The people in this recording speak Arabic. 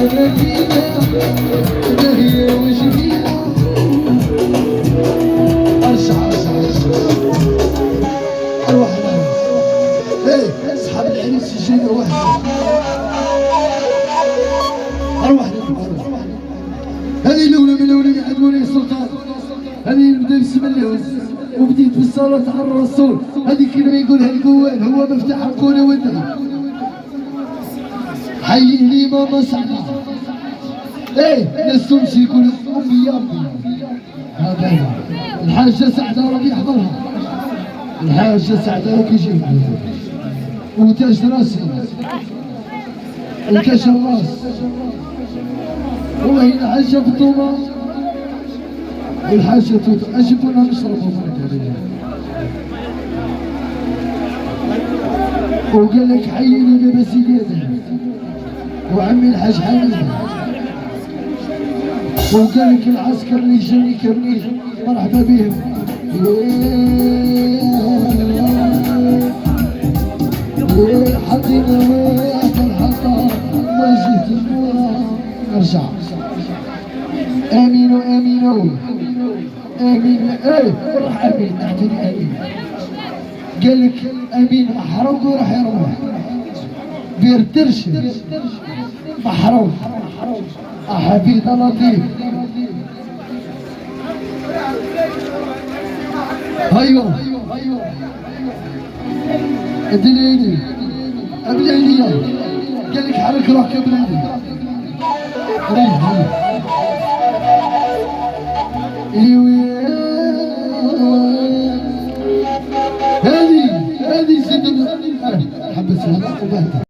انا فيها انا هي وش فيها ارجع اروح ايه اصحاب العريس يجينا واحد اروح هذه الاولى من الاولى عند مولاي السلطان هذه نبدا بسم الله وبديت بالصلاة على الرسول هذه كلمة يقولها القوال هو مفتاح الكون والدنيا حي لي ماما سعدة ايه ناس تمشي يقول امي يا امي هذا الحاجة سعدة ربي يحضرها الحاجة سعدة راك يجيب وتاج راسي وكاش الراس والله الحاجة بطوبة والحاجة توت أجيبونا نشربوا مرك وقال لك حييني بابا سيدي وعمي الحاج حميد وقال لك العسكر اللي جاني كرنيش مرحبا بهم حطينا واحد الحطة ما جيت نرجع امين امين امين ايه روح امين اعطيني امين قال لك امين محروق وراح يروح بيرترش محروق حفيد لطيف ايوه اديني ابلعني قال لك حرك روحك ابلعني هذه سيدنا حبس هذا وبهدل